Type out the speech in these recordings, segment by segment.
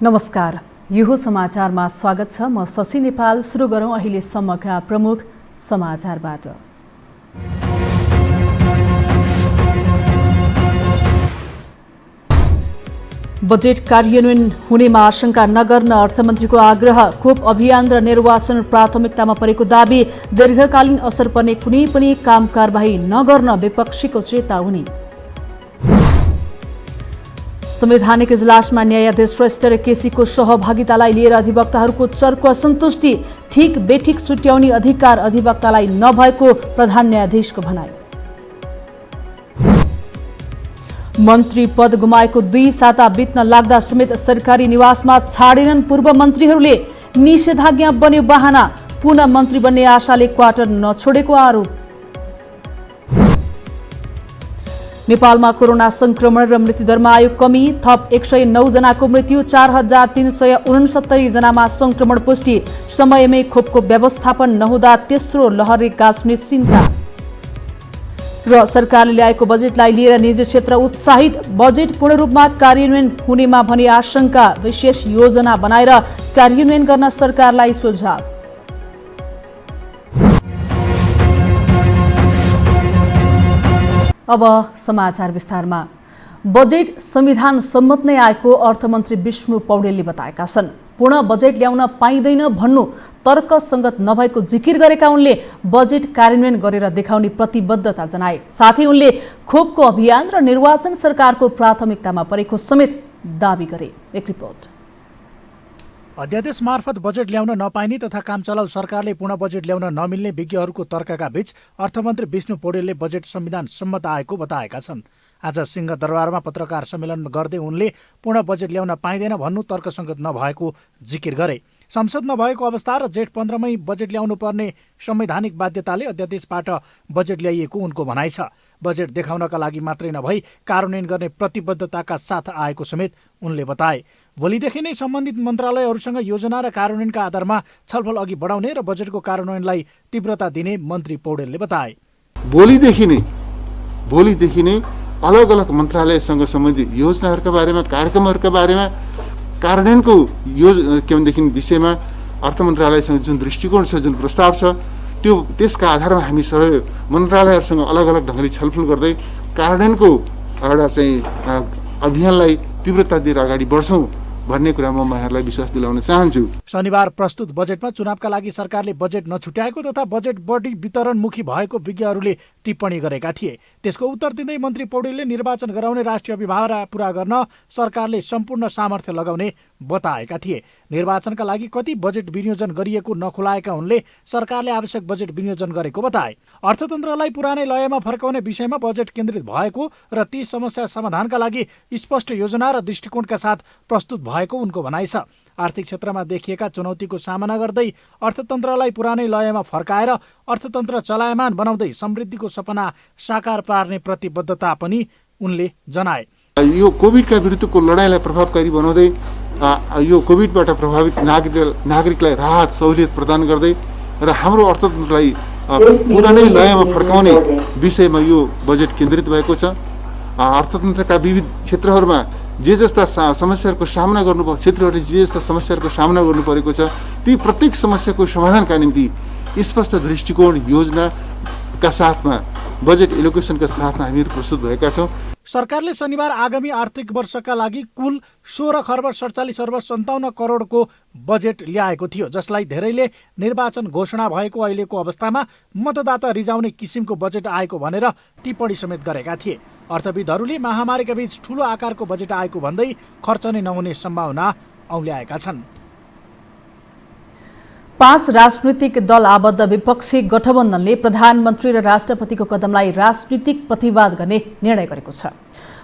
नमस्कार, यो समाचारमा स्वागत छ। म शशि नेपाल। सुरु गरौँ अहिलेसम्मका प्रमुख समाचारबाट। बजेट कार्यान्वयन हुनेमा आशंका नगर्न अर्थमन्त्रीको आग्रह। खोप अभियान र निर्वाचन प्राथमिकतामा परेको दाबी। दीर्घकालीन असर पर्ने कुनै पनि काम कारबाही नगर्न विपक्षीको चेतावनी। संवैधानिक इजलासमा न्यायाधीश श्रेष्ठ र केसीको सहभागितालाई लिएर अधिवक्ताहरूको चर्को असन्तुष्टि। ठिक बेठिक छुट्याउने अधिकार अधिवक्तालाई नभएको प्रधान न्यायाधीशको भनाई। मन्त्री पद गुमाएको 2 साता बित्न लाग्दा समेत सरकारी निवासमा छाडेनन् पूर्व मन्त्रीहरूले। निषेधाज्ञा बन्यो बहाना। पुनः मन्त्री बन्ने आशाले क्वार्टर नछोडेको आरोप। नेपालमा कोरोना संक्रमण र मृत्युदरमा आयो कमी। थप 109 जनाको मृत्यु। 4369 जनामा संक्रमण पुष्टि। समयमै खोपको व्यवस्थापन नहुँदा तेस्रो लहरले गाँच्ने चिन्ता। र सरकारले ल्याएको बजेटलाई लिएर निजी क्षेत्र उत्साहित। बजेट पूर्ण रूपमा कार्यान्वयन हुनेमा भने आशंका। विशेष योजना बनाएर कार्यान्वयन गर्न सरकारलाई सुझाव। अब समाचार विस्तारमा। बजेट संविधान सम्मत नै आएको अर्थमन्त्री विष्णु पौडेलले बताएका छन्। पूर्ण बजेट ल्याउन पाइँदैन भन्नु तर्कसङ्गत नभएको जिकिर गरेका उनले बजेट कार्यान्वयन गरेर देखाउने प्रतिबद्धता जनाए। साथै उनले खोपको अभियान र निर्वाचन सरकारको प्राथमिकतामा परेको समेत दावी गरे। एक रिपोर्ट। अध्यादेश मार्फत बजेट ल्याउन नपाइने तथा काम चलाउ सरकारले पूर्ण बजेट ल्याउन नमिल्ने विज्ञहरूको तर्कका बीच अर्थमन्त्री विष्णु पौडेलले बजेट संविधान सम्मत आएको बताएका छन्। आज सिंहदरबारमा पत्रकार सम्मेलन गर्दै उनले पूर्ण बजेट ल्याउन पाइँदैन भन्नु तर्कसङ्गत नभएको जिकिर गरे। संसद नभएको अवस्था र जेठ 15 मै बजेट ल्याउनु पर्ने संवैधानिक बाध्यताले अध्यादेशबाट बजेट ल्याइएको उनको भनाइ छ। बजेट देखाउनका लागि मात्रै नभई कार्यान्वयन गर्ने प्रतिबद्धताका साथ आएको समेत उनले बताए। भोलिदेखि नै सम्बन्धित मन्त्रालयहरूसँग योजना र कार्यान्वयनका आधारमा छलफल अघि बढाउने र बजेटको कार्यान्वयनलाई तीव्रता दिने मन्त्री पौडेलले बताए। भोलिदेखि नै अलग अलग मन्त्रालयसँग सम्बन्धित योजनाहरूका बारेमा, कार्यक्रमहरूका बारेमा, कार्यान्वयनको विषयमा अर्थ मन्त्रालयसँग जुन दृष्टिकोण छ, जुन प्रस्ताव छ, त्यसका आधारमा हामी सबै मन्त्रालयहरूसँग अलग अलग ढङ्गले छलफल गर्दै कार्यान्वयनको एउटा अभियानलाई तीव्रता दिएर अगाडि बढ्छौँ भन्ने कुरा म यहाँहरूलाई विश्वास दिलाउन चाहन्छु। शनिबार प्रस्तुत बजेटमा चुनावका लागि सरकारले बजेट नछुट्याएको तथा बजेट बढी वितरणमुखी भएको विज्ञहरूले टिप्पणी गरेका थिए। त्यसको उत्तर दिँदै मन्त्री पौडेलले निर्वाचन गराउने राष्ट्रिय अभिभावना पूरा गर्न सरकारले सम्पूर्ण सामर्थ्य लगाउने बताएका थिए। निर्वाचनका लागि कति बजेट विनियोजन गरिएको नखुलाएका उनले सरकारले आवश्यक बजेट विनियोजन गरेको बताए। अर्थतन्त्रलाई पुरानै लयमा फर्काउने विषयमा बजेट केन्द्रित भएको र ती समस्या समाधानका लागि स्पष्ट योजना र दृष्टिकोणका साथ प्रस्तुत भएको उनको भनाइ छ। आर्थिक क्षेत्रमा देखिएका चुनौतीको सामना गर्दै अर्थतन्त्रलाई पुरानै लयमा फर्काएर अर्थतन्त्र चलायमान बनाउँदै समृद्धिको सपना साकार पार्ने प्रतिबद्धता पनि उनले जनाए। यो कोभिडका विरुद्धको लडाइँलाई प्रभावकारी बनाउँदै यो कोभिडबाट प्रभावित नागरिकलाई राहत सहुलियत प्रदान गर्दै र हाम्रो अर्थतन्त्रलाई पुरानै लयमा फर्काउने विषयमा यो बजेट केन्द्रित भएको छ। अर्थतन्त्रका विविध क्षेत्रहरूमा जे जस्ता समस्याहरूको सामना गर्नु क्षेत्रहरूले जे जस्ता समस्याहरूको सामना गर्नु परेको छ, ती प्रत्येक समस्याको समाधानका निम्ति स्पष्ट दृष्टिकोण योजनाका साथमा बजेट एलोकेसनका साथमा हामीहरू प्रस्तुत भएका छौँ। सरकारले शनिबार आगामी आर्थिक वर्षका लागि कुल 16 खर्ब 47 अर्ब 57 करोडको बजेट ल्याएको थियो, जसलाई धेरैले निर्वाचन घोषणा भएको अहिलेको अवस्थामा मतदाता रिजाउने किसिमको बजेट आएको भनेर टिप्पणी समेत गरेका थिए। अर्थविदहरूले महामारीका बीच ठूलो आकारको बजेट आएको भन्दै खर्च नै नहुने सम्भावना औल्याएका छन्। 5 राजनीतिक दल आबद्ध विपक्षी गठबन्धनले प्रधानमन्त्री र राष्ट्रपतिको कदमलाई राजनीतिक प्रतिवाद गर्ने निर्णय गरेको छ।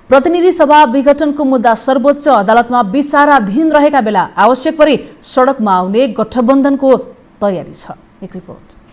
प्रतिनिधि सभा विघटनको मुद्दा सर्वोच्च अदालतमा विचाराधीन रहेका बेला आवश्यक परे सडकमा आउने गठबन्धनको तयारी छ। एक रिपोर्ट।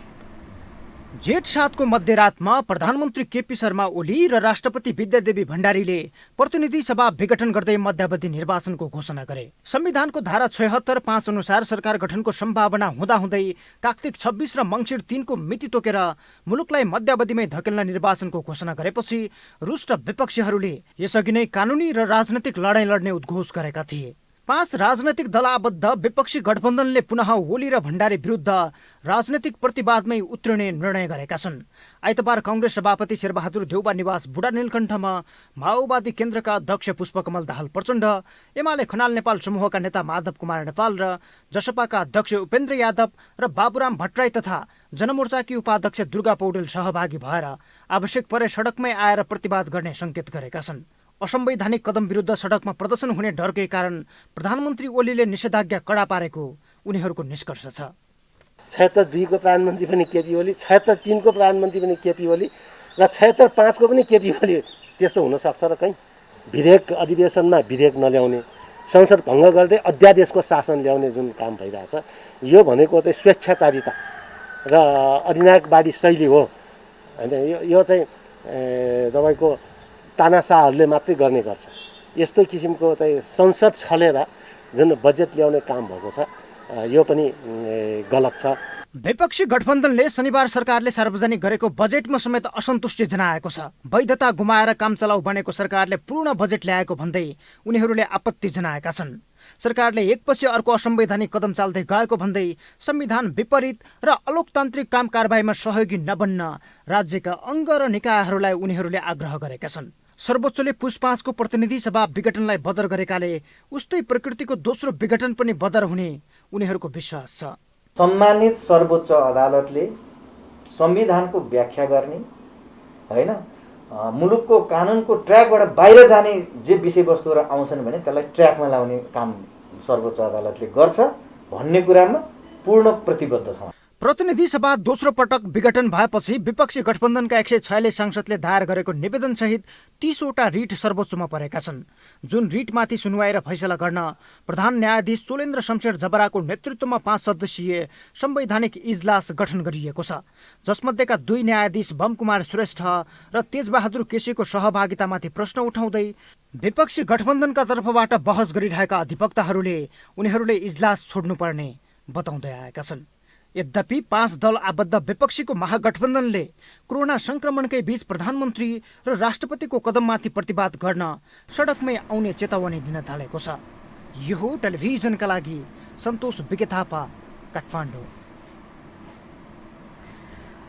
जेठ 7 को मध्यरातमा प्रधानमन्त्री केपी शर्मा ओली र राष्ट्रपति विद्यादेवी भण्डारीले प्रतिनिधि सभा विघटन गर्दै मध्यावधि निर्वाचनको घोषणा गरे। संविधानको धारा 76(5) अनुसार सरकार गठनको सम्भावना हुँदाहुँदै कार्तिक 26 र मङ्सिर 3 को मिति तोकेर मुलुकलाई मध्यावधिमै धकेल्न निर्वाचनको घोषणा गरेपछि रुष्ट विपक्षीहरूले यसअघि नै कानुनी र राजनैतिक लडाईँ लड्ने उद्घोष गरेका थिए। 5 राजनैतिक दलाबद्ध विपक्षी गठबन्धनले पुनः ओली र भण्डारी विरुद्ध राजनैतिक प्रतिवादमै उत्रिने निर्णय गरेका छन्। आइतबार कांग्रेस सभापति शेरबहादुर देउबा निवास बुढा नीलकण्ठमा माओवादी केन्द्रका अध्यक्ष पुष्पकमल दाहाल प्रचण्ड, एमाले खनाल नेपाल समूहका नेता माधव कुमार नेपाल र जसपाका अध्यक्ष उपेन्द्र यादव र बाबुराम भट्टराई तथा जनमोर्चाकी उपाध्यक्ष दुर्गा पौडेल सहभागी भएर आवश्यक परे सडकमै आएर प्रतिवाद गर्ने संकेत गरेका छन्। असंवैधानिक कदम विरुद्ध सडकमा प्रदर्शन हुने डरकै कारण प्रधानमन्त्री ओलीले निषेधाज्ञा कडा पारेको उनीहरूको निष्कर्ष छ। 76-2 को प्रधानमन्त्री पनि केपी ओली, 76-3 को प्रधानमन्त्री पनि केपी ओली र 76-5 को पनि केपी ओली। त्यस्तो हुनसक्छ र कहीँ विधेयक अधिवेशनमा विधेयक नल्याउने, संसद भङ्ग गर्दै अध्यादेशको शासन ल्याउने जुन काम भइरहेछ, यो भनेको चाहिँ स्वेच्छाचारिता र अधिनायकवादी शैली हो। होइन, यो चाहिँ तपाईँको तानाशाहहरूले मात्रै गर्ने गर्छ। यस्तो किसिमको चाहिँ संसद छलेर जुन बजेट ल्याउने काम भएको छ, यो पनि गलत छ। विपक्षी गठबन्धनले शनिबार सरकारले सार्वजनिक गरेको बजेटमा समेत असन्तुष्टि जनाएको छ। वैधता गुमाएर काम चलाउ बनेको सरकारले पूर्ण बजेट ल्याएको भन्दै उनीहरूले आपत्ति जनाएका छन्। सरकारले एकपछि अर्को असंवैधानिक कदम चाल्दै गएको भन्दै संविधान विपरीत र अलोकतान्त्रिक काम कारबाहीमा सहयोगी नबन्न राज्यका अङ्ग र निकायहरूलाई उनीहरूले आग्रह गरेका छन्। सर्वोच्चले पुस 5 को प्रतिनिधि सभा विघटनलाई बदर गरेकाले उस्तै प्रकृतिको दोस्रो विघटन पनि बदर हुने उनीहरूको विश्वास छ। सम्मानित सर्वोच्च अदालतले संविधानको व्याख्या गर्ने, होइन, मुलुकको कानुनको ट्र्याकबाट बाहिर जाने जे विषयवस्तुहरू आउँछन् भने त्यसलाई ट्र्याकमा ल्याउने काम सर्वोच्च अदालतले गर्छ भन्ने कुरामा पूर्ण प्रतिबद्ध छौँ। प्रतिनिधि सभा दोस्रो पटक विघटन भएपछि विपक्षी गठबन्धनका 146 सांसदले दायर गरेको निवेदन सहित 30 वटा रिट सर्वोच्चमा परेका छन्। जुन रिटमाथि सुनवाई र फैसला गर्न प्रधान न्यायाधीश चोलेन्द्र शमशेर जबराको नेतृत्वमा 5 सदस्यीय संवैधानिक इजलास गठन गरिएको छ, जसमध्येका 2 न्यायाधीश बमकुमार श्रेष्ठ र तेजबहादुर केसीको सहभागितामाथि प्रश्न उठाउँदै विपक्षी गठबन्धनका तर्फबाट बहस गरिरहेका अधिवक्ताहरूले उनीहरूले इजलास छोड्नुपर्ने बताउँदै आएका छन्। यद्यपि 5 दल आबद्ध विपक्षीको महागठबन्धनले कोरोना संक्रमणकै बीच प्रधानमन्त्री र राष्ट्रपतिको कदममाथि प्रतिवाद गर्न सडकमै आउने चेतावनी दिन थालेको छ। यो टेलिभिजनका लागि सन्तोष बिके थापा, काठमाडौँ।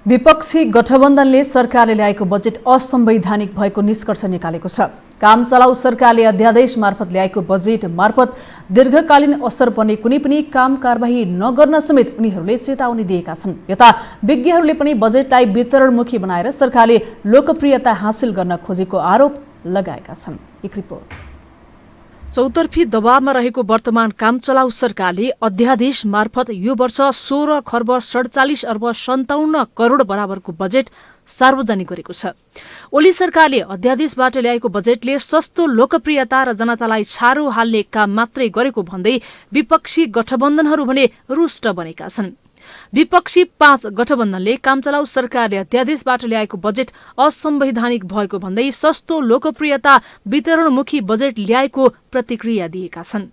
विपक्षी गठबन्धनले सरकारले ल्याएको बजेट असंवैधानिक भएको निष्कर्ष निकालेको छ। काम चलाउ सरकारले अध्यादेश मार्फत ल्याएको बजेट मार्फत दीर्घकालीन असर पर्ने कुनै पनि काम कारबाही नगर्न समेत उनीहरूले चेतावनी दिएका छन्। यता विज्ञहरूले पनि बजेटलाई वितरणमुखी बनाएर सरकारले लोकप्रियता हासिल गर्न खोजेको आरोप लगाएका छन्। एक रिपोर्ट। चौतर्फी दबावमा रहेको वर्तमान काम चलाउ सरकारले अध्यादेश मार्फत यो वर्ष 16 खर्ब 47 अर्ब 57 करोड बराबरको बजेट सार्वजनिक गरेको छ। ओली सरकारले अध्यादेशबाट ल्याएको बजेटले सस्तो लोकप्रियता र जनतालाई छारो हाल्ने काम मात्रै गरेको भन्दै विपक्षी गठबन्धनहरू भने रुष्ट बनेका छन्। विपक्षी 5 गठबन्धनले काम चलाउ सरकारले अध्यादेशबाट ल्याएको बजेट असंवैधानिक भएको भन्दै सस्तो लोकप्रियता वितरणमुखी बजेट ल्याएको प्रतिक्रिया दिएका छन्।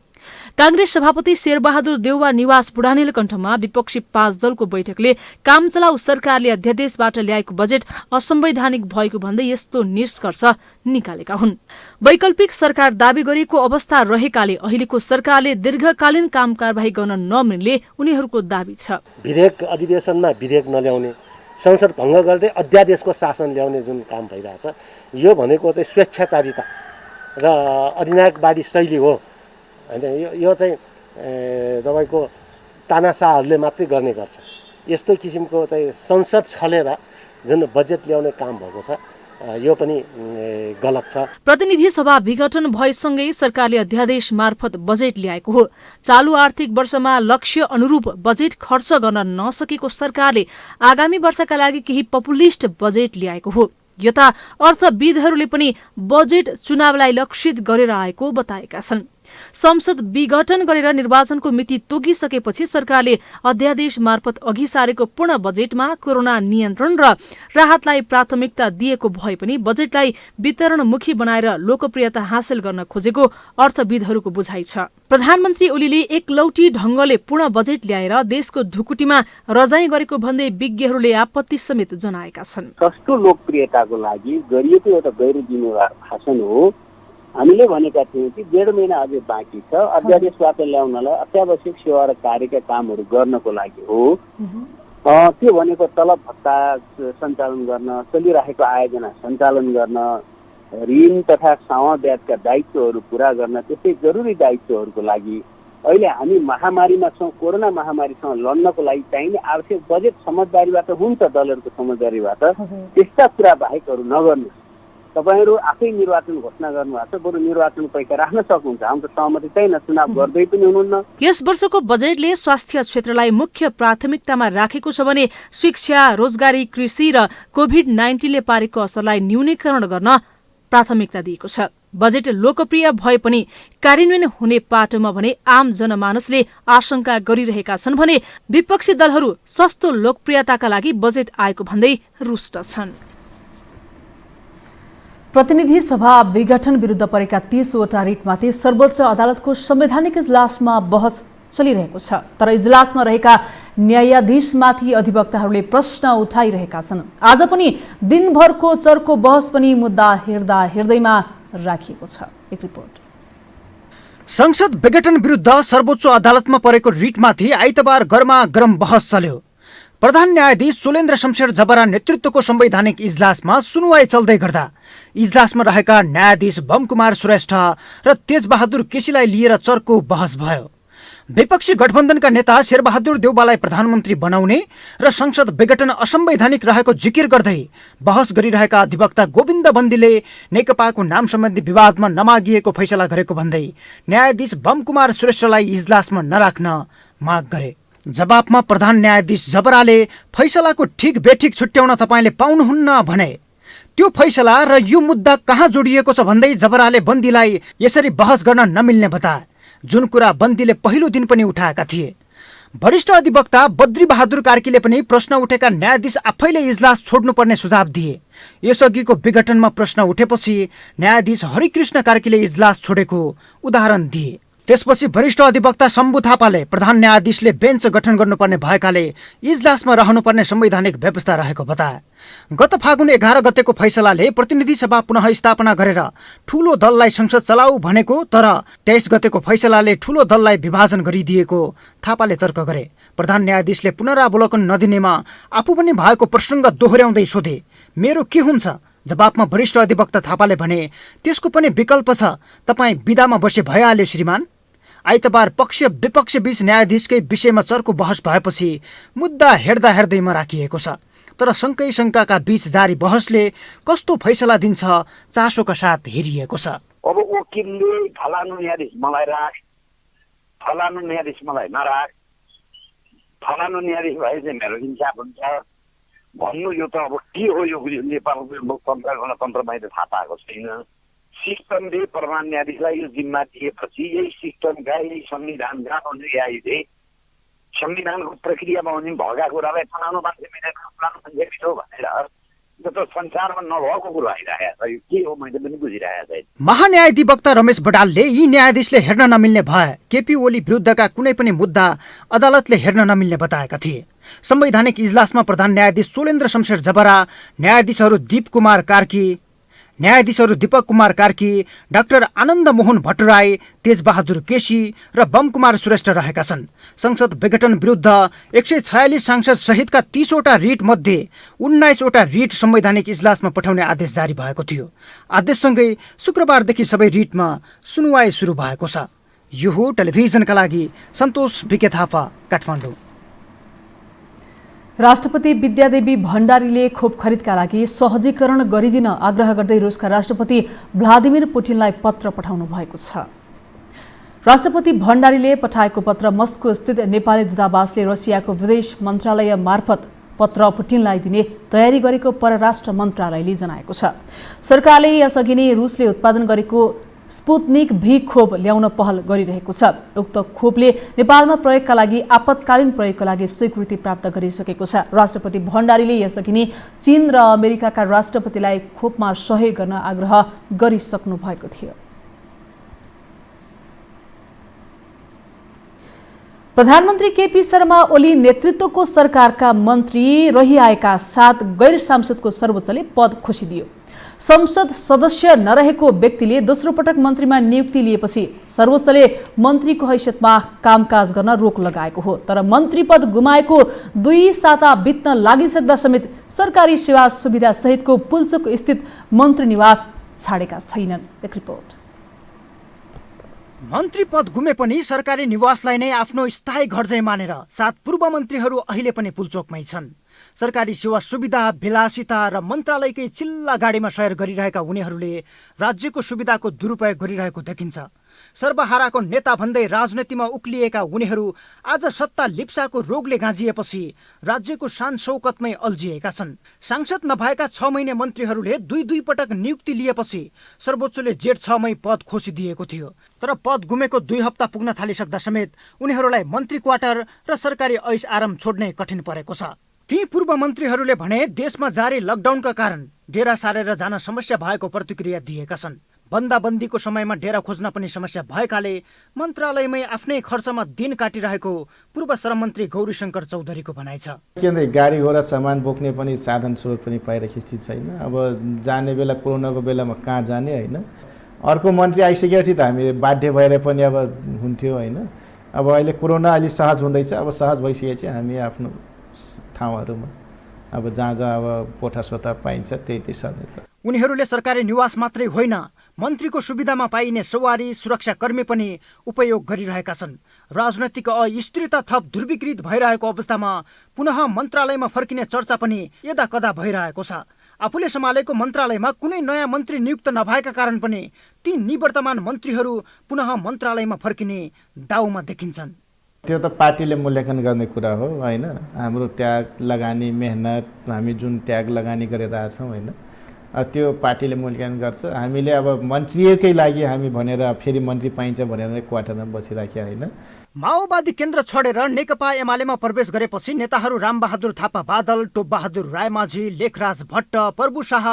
कांग्रेस सभापति शेरबहादुर देउवा निवास बुढानीलकण्ठमा विपक्षी 5 दलको बैठकले काम चलाउ सरकारले अध्यादेशबाट ल्याएको बजेट असंवैधानिक भएको भन्दै यस्तो निष्कर्ष निकालेका हुन्। वैकल्पिक सरकार दावी गरेको अवस्था रहेकाले अहिलेको सरकारले दीर्घकालीन काम कारबाही गर्न नमिल्ने उनीहरूको दावी छ। विधेयक अधिवेशनमा विधेयक नल्याउने, संसद भङ्ग गर्दै अध्यादेशको शासन ल्याउने जुन काम भइरहेछ, यो भनेको चाहिँ स्वेच्छाचारिता र अधिनायकवादी शैली हो। होइन, यो चाहिँ तपाईँको तानाशाहहरूले मात्रै गर्ने गर्छ। यस्तो किसिमको चाहिँ संसद छलेर जुन बजेट ल्याउने काम भएको छ, यो पनि गलत छ। प्रतिनिधि सभा विघटन भएसँगै सरकारले अध्यादेश मार्फत बजेट ल्याएको हो। चालू आर्थिक वर्षमा लक्ष्य अनुरूप बजेट खर्च गर्न नसकेको सरकारले आगामी वर्षका लागि केही पपुलिस्ट बजेट ल्याएको हो। यता अर्थविदहरूले पनि बजेट चुनावलाई लक्षित गरेर आएको बताएका छन्। संसद विघटन गरेर निर्वाचनको मिति तोकिसकेपछि सरकारले अध्यादेश मार्फत अघि सारेको पूर्ण बजेटमा कोरोना नियन्त्रण र राहतलाई प्राथमिकता दिएको भए पनि बजेटलाई वितरणमुखी बनाएर लोकप्रियता हासिल गर्न खोजेको अर्थविदहरूको बुझाइ छ। प्रधानमन्त्री ओलीले एकलौटी ढंगले पूर्ण बजेट ल्याएर देशको ढुकुटीमा रजाई गरेको भन्दै विज्ञहरूले आपत्ति समेत जनाएका छन्। सस्तो लोकप्रियताको लागि गरिएको एउटा गैर जिम्मेवार भाषण हो हामीले भनेका थियौँ कि 1.5 महिना अझै बाँकी छ। अध्यादेशबाट ल्याउनलाई अत्यावश्यक सेवा र कार्यका कामहरू गर्नको लागि हो। त्यो भनेको तलब भत्ता सञ्चालन गर्न, चलिरहेको आयोजना सञ्चालन गर्न, ऋण तथा सावा ब्याजका दायित्वहरू पुरा गर्न, त्यस्तै जरुरी दायित्वहरूको लागि अहिले हामी महामारीमा छौँ। कोरोना महामारीसँग लड्नको लागि चाहिने आवश्यक बजेट समझदारीबाट हुन्छ, दलहरूको समझदारीबाट। त्यस्ता कुरा बाहेकहरू नगर्नु। तपाईहरू आफै निर्वाचन घोषणा गर्नुभएको छ, बरु निर्वाचन पैसा राख्न सक्नुहुन्छ। हाम्रो सहमति छैन, चुनाव गर्दै पनि हुनुहुन्न। यस वर्षको बजेटले स्वास्थ्य क्षेत्रलाई मुख्य प्राथमिकतामा राखेको छ भने शिक्षा, रोजगारी, कृषि र कोभिड-19ले पारेको असरलाई न्यूनीकरण गर्न प्राथमिकता दिएको छ। बजेट लोकप्रिय भए पनि कार्यान्वयन हुने पाटोमा भने आम जनमानसले आशंका गरिरहेका छन् भने विपक्षी दलहरू सस्तो लोकप्रियताका लागि बजेट आएको भन्दै रुष्ट छन्। प्रतिनिधि सभा विघटन विरुद्ध परेका 30 वटा रिटमाथि सर्वोच्च अदालतको संवैधानिक इजलासमा बहस चलिरहेको छ। तर इजलासमा रहेका न्यायाधीशमाथि अधिवक्ताहरूले प्रश्न उठाइरहेका छन्। आज पनि दिनभरको चर्को बहस पनि मुद्दा हेर्दैमा राखिएको छ। एक रिपोर्ट। संसद विघटन विरुद्ध सर्वोच्च अदालतमा परेको रिटमाथि आइतबार गरमागरम बहस चल्यो। प्रधान न्यायाधीश सोलेन्द्र शमशेर जबरा नेतृत्वको संवैधानिक इजलासमा सुनवाई चल्दै गर्दा इजलासमा रहेका न्यायाधीश बमकुमार श्रेष्ठ र तेजबहादुर केसीलाई लिएर चर्को बहस भयो। विपक्षी गठबन्धनका नेता शेरबहादुर देउवालाई प्रधानमन्त्री बनाउने र संसद विघटन असंवैधानिक रहेको जिकिर गर्दै बहस गरिरहेका अधिवक्ता गोविन्द बन्दीले नेकपाको नाम सम्बन्धी विवादमा नमागिएको फैसला गरेको भन्दै न्यायाधीश बमकुमार श्रेष्ठलाई इजलासमा नराख्न माग गरे। जवाफमा प्रधान न्यायाधीश जबराले फैसलाको ठिक बेठिक छुट्याउन तपाईले पाउनुहुन्न भने। त्यो फैसला र यो मुद्दा कहाँ जोडिएको छ भन्दै जबराले बन्दीलाई यसरी बहस गर्न नमिल्ने बताए, जुन कुरा बन्दीले पहिलो दिन पनि उठाएका थिए। वरिष्ठ अधिवक्ता बद्री बहादुर कार्कीले पनि प्रश्न उठेका न्यायाधीश आफैले इजलास छोड्नुपर्ने सुझाव दिए। यसअघिको विघटनमा प्रश्न उठेपछि न्यायाधीश हरिकृष्ण कार्कीले इजलास छोडेको उदाहरण दिए। त्यसपछि वरिष्ठ अधिवक्ता शम्भु थापाले प्रधान न्यायाधीशले बेन्च गठन गर्नुपर्ने भएकाले इजलासमा रहनुपर्ने संवैधानिक व्यवस्था रहेको बताए। गत फागुन 11 गतेको फैसलाले प्रतिनिधि सभा पुनः स्थापना गरेर ठूलो दललाई संसद चलाऊ भनेको, तर 23 गतेको फैसलाले ठूलो दललाई विभाजन गरिदिएको थापाले तर्क गरे। प्रधान न्यायाधीशले पुनरावलोकन नदिनेमा आफू पनि भएको प्रसङ्ग दोहोर्याउँदै सोधे, मेरो के हुन्छ? जवाफमा वरिष्ठ अधिवक्ता थापाले भने, त्यसको पनि विकल्प छ, तपाईँ बिदामा बसे भइहाल्यो श्रीमान। आइतबार पक्ष विपक्ष बीच न्यायाधीशकै विषयमा चर्को बहस भएपछि मुद्दा हेर्दैमा राखिएको छ। तर शङ्कै शङ्काका बीच जारी बहसले कस्तो फैसला दिन्छ चासोका साथ हेरिएको छ। अब वकिलले फलानु न्यायाधीश मलाई राख, फलानु न्यायाधीश मलाई नराख, फलानु न्यायाधीश भए चाहिँ मेरो इन्साफ हुन्छ भन्नु, यो त अब के हो? यो नेपालको लोकतन्त्र गणतन्त्रमा त थाहा पाएको छैन। सिस्टमले प्रधान न्यायाधीशलाई यो जिम्मा दिएपछि यही सिस्टमका यही संविधानका अनुयायीले संविधानको प्रक्रियामा हुने भएका कुरालाई फलानु मान्छे मिलेन, फलानु मान्छे मिल्यो भनेर यो त संसारमा नभएको कुरा आइरहेको छ। यो के हो मैले पनि बुझिरहेको छैन। महान्यायाधिवक्ता रमेश बडालले यी न्यायाधीशले हेर्न नमिल्ने भए केपी ओली विरुद्धका कुनै पनि मुद्दा अदालतले हेर्न नमिल्ने बताएका थिए। संवैधानिक इजलासमा प्रधान न्यायाधीश सोलेन्द्र शमशेर जबरा, न्यायाधीशहरू दीपक कुमार कार्की, डाक्टर आनन्द मोहन भट्टराई, तेजबहादुर केसी र बमकुमार श्रेष्ठ रहेका छन्। संसद विघटन विरुद्ध 146 सांसद सहितका 30 वटा रिट मध्ये 19 वटा रिट संवैधानिक इजलासमा पठाउने आदेश जारी भएको थियो। आदेशसँगै शुक्रबारदेखि सबै रिटमा सुनवाई सुरु भएको छ। यो हो टेलिभिजनका लागि सन्तोष बिके थापा, काठमाडौँ। राष्ट्रपति विद्यादेवी भण्डारीले खोप खरिदका लागि सहजीकरण गरिदिन आग्रह गर्दै रुसका राष्ट्रपति भ्लादिमिर पुटिनलाई पत्र पठाउनु भएको छ। राष्ट्रपति भण्डारीले पठाएको पत्र मस्को स्थित नेपाली दूतावासले रसियाको विदेश मन्त्रालय मार्फत पत्र पुटिनलाई दिने तयारी गरेको परराष्ट्र मन्त्रालयले जनाएको छ। सरकारले यसअघि नै रुसले उत्पादन गरेको स्पुत्निक भी खोप ल्याउन पहल गरिरहेको छ। उक्त खोपले नेपालमा प्रयोगका लागि आपतकालीन प्रयोगका लागि स्वीकृति प्राप्त गरिसकेको छ। राष्ट्रपति भण्डारीले यसअघि नै चीन र अमेरिकाका राष्ट्रपतिलाई खोपमा सहयोग गर्न आग्रह गरिसक्नु भएको थियो। प्रधानमन्त्री केपी शर्मा ओली नेतृत्वको सरकारका मन्त्री रहिआएका 7 गैर सांसदको सर्वोच्चले पद खोसिदियो। संसद सदस्य नरहेको व्यक्तिले दोस्रो पटक मन्त्रीमा नियुक्ति लिएपछि सर्वोच्चले मन्त्रीको हैसियतमा कामकाज गर्न रोक लगाएको हो। तर मन्त्री पद गुमाएको 2 साता बित्न लागिसक्दा समेत सरकारी सेवा सुविधा सहितको पुल्चोक स्थित मन्त्री निवास छाडेका छैनन्। एक रिपोर्ट। मन्त्री पद गुमे पनि सरकारी निवासलाई नै आफ्नो स्थायी घर झैं मानेर 7 पूर्व मन्त्रीहरू अहिले पनि पुल्चोकमै छन्। सरकारी सेवा सुविधा, विलासिता र मन्त्रालयकै चिल्ला गाडीमा सयर गरिरहेका उनीहरूले राज्यको सुविधाको दुरुपयोग गरिरहेको देखिन्छ। सर्वहाराको नेता भन्दै राजनीतिमा उक्लिएका उनीहरू आज सत्ता लिप्साको रोगले गाँजिएपछि राज्यको शान शौकतमै अल्झिएका छन्। सांसद नभएका 6 महिने मन्त्रीहरूले 2 पटक नियुक्ति लिएपछि सर्वोच्चले जेठ 6 मई पद खोसिदिएको थियो। तर पद गुमेको 2 हप्ता पुग्न थालिसक्दा समेत उनीहरूलाई मन्त्री क्वार्टर र सरकारी ऐश आराम छोड्नै कठिन परेको छ। ती पूर्व मन्त्रीहरूले भने देशमा जारी लकडाउनका कारण डेरा सारेर जान समस्या भएको प्रतिक्रिया दिएका छन्। बन्दाबन्दीको समयमा डेरा खोज्न पनि समस्या भएकाले मन्त्रालयमै आफ्नै खर्चमा दिन काटिरहेको पूर्व श्रम मन्त्री गौरीशङ्कर चौधरीको भनाइ छ। के भन्छ, गाडी घोडा सामान बोक्ने पनि साधन स्रोत पनि पाइरहेको स्थिति छैन। अब जाने बेला कोरोनाको बेलामा कहाँ जाने होइन। अर्को मन्त्री आइसकेपछि त हामी बाध्य भएर पनि अब हुन्थ्यो होइन। अब अहिले कोरोना अलि सहज हुँदैछ। अब सहज भइसकेपछि हामी आफ्नो ठाउँहरूमा अब जहाँ अब पोथासोथा पाइन्छ त्यही सधैँ त। उनीहरूले सरकारी निवास मात्रै होइन, मन्त्रीको सुविधामा पाइने सवारी सुरक्षाकर्मी पनि उपयोग गरिरहेका छन्। राजनैतिक अस्थिरता थप ध्रुवीकृत भइरहेको अवस्थामा पुनः मन्त्रालयमा फर्किने चर्चा पनि यदाकदा भइरहेको छ। आफूले सम्हालेको मन्त्रालयमा कुनै नयाँ मन्त्री नियुक्त नभएका कारण पनि ती निवर्तमान मन्त्रीहरू पुनः मन्त्रालयमा फर्किने दाउमा देखिन्छन्। त्यो त पार्टीले मूल्याङ्कन गर्ने कुरा हो होइन। हाम्रो त्याग लगानी मेहनत हामी जुन त्याग लगानी गरेर आछौँ होइन, त्यो पार्टीले मूल्याङ्कन गर्छ। हामीले अब मन्त्रीकै लागि हामी भनेर फेरि मन्त्री पाइन्छ भनेर क्वार्टरमा बसिराख्या होइन। माओवादी केन्द्र छोडेर नेकपा एमालेमा प्रवेश गरेपछि नेताहरू रामबहादुर थापा बादल, टोपबहादुर रायमाझी, लेखराज भट्ट, प्रभु शाह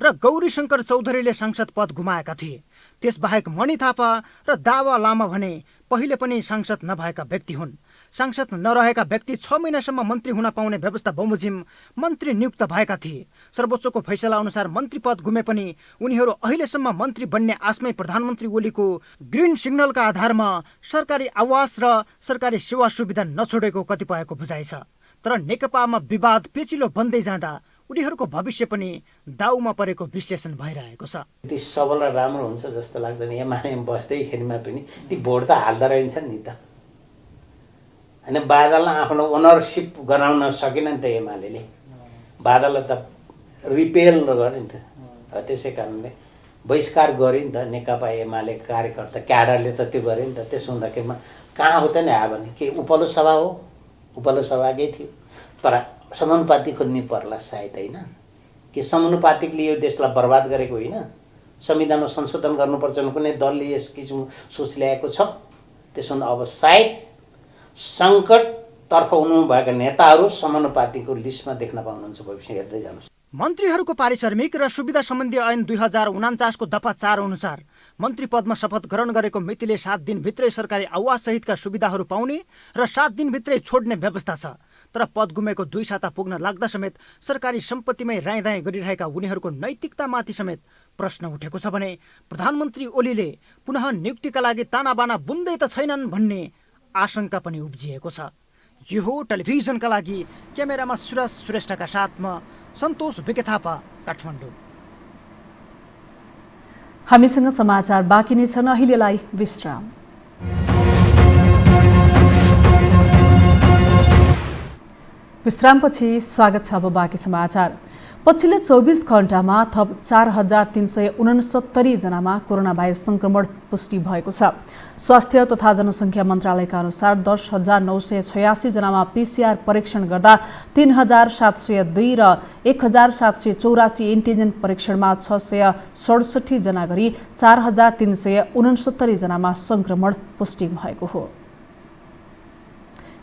र गौरीशङ्कर चौधरीले सांसद पद गुमाएका थिए। त्यसबाहेक मणि थापा र दावा लामा भने पहिले पनि सांसद नभएका व्यक्ति हुन्। सांसद नरहेका व्यक्ति 6 महिनासम्म मन्त्री हुन पाउने व्यवस्था बमोजिम मन्त्री नियुक्त भएका थिए। सर्वोच्चको फैसला अनुसार मन्त्री पद गुमे पनि उनीहरू अहिलेसम्म मन्त्री बन्ने आशमै प्रधानमन्त्री ओलीको ग्रिन सिग्नलका आधारमा सरकारी आवास र सरकारी सेवा सुविधा नछोडेको कतिपयको बुझाइ छ। तर नेकपामा विवाद पेचिलो बन्दै जाँदा उनीहरूको भविष्य पनि दाउमा परेको विश्लेषण भइरहेको छ। यति सबल र राम्रो हुन्छ जस्तो लाग्दैन। एमालेमा बस्दैखेरिमा पनि ती भोट त हाल्दा रहन्छन् नि त होइन। बादललाई आफ्नो ओनरसिप गराउन सकेन नि त एमाले। बादललाई त रिपेल गर्यो नि त। त्यसै कारणले बहिष्कार गर्यो नि त नेकपा एमाले कार्यकर्ता क्याडरले त त्यो गर्यो नि त। त्यसो हुँदाखेरिमा कहाँ हो त नि आयो भने के उपल्लो सभा हो? उपल्लो सभाकै थियो। तर समानुपातिक खोज्नु पर्ला सायद होइन। के समानुपातिकले यो देशलाई बर्बाद गरेको होइन? संविधानमा संशोधन गर्नुपर्छ भने कुनै दलले यस किसिमको सोच ल्याएको छ? त्यसो हुँदा अब सायद सङ्कटतर्फ हुनुभएका नेताहरू समानुपातिकको लिस्टमा देख्न पाउनुहुन्छ भविष्य हेर्दै जानुहोस्। मन्त्रीहरूको पारिश्रमिक र सुविधा सम्बन्धी ऐन 2049 को दफा 4 अनुसार मन्त्री पदमा शपथ ग्रहण गरेको मितिले 7 दिनभित्रै सरकारी आवास सहितका सुविधाहरू पाउने र 7 दिनभित्रै छोड्ने व्यवस्था छ। तर पद गुमेको 2 साता पुग्न लाग्दा समेत सरकारी सम्पत्तिमै रायदाय गरिरहेका उनीहरूको नैतिकतामाथि समेत प्रश्न उठेको छ भने प्रधानमन्त्री ओलीले पुनः नियुक्तिका लागि तानाबाना बुन्दै त छैनन् भन्ने आशंका पनि उब्जिएको छ। यो हो टेलिभिजनका लागि क्यामेरामा सुरज श्रेष्ठका साथमा सन्तोष विके थापा, काठमाडौँ। हामीसँग समाचार बाँकी नै छन्, अहिलेलाई विश्राम। विश्रामपछि स्वागत छ अब बाँकी समाचार। पछिल्लो 24 घण्टामा थप 4369 जनामा कोरोना भाइरस संक्रमण पुष्टि भएको छ। स्वास्थ्य तथा जनसङ्ख्या मन्त्रालयका अनुसार 10,986 जनामा पीसीआर परीक्षण गर्दा 3,702 र 1,784 एन्टिजेन परीक्षणमा 667 जना गरी 4,369 जनामा संक्रमण पुष्टि भएको हो।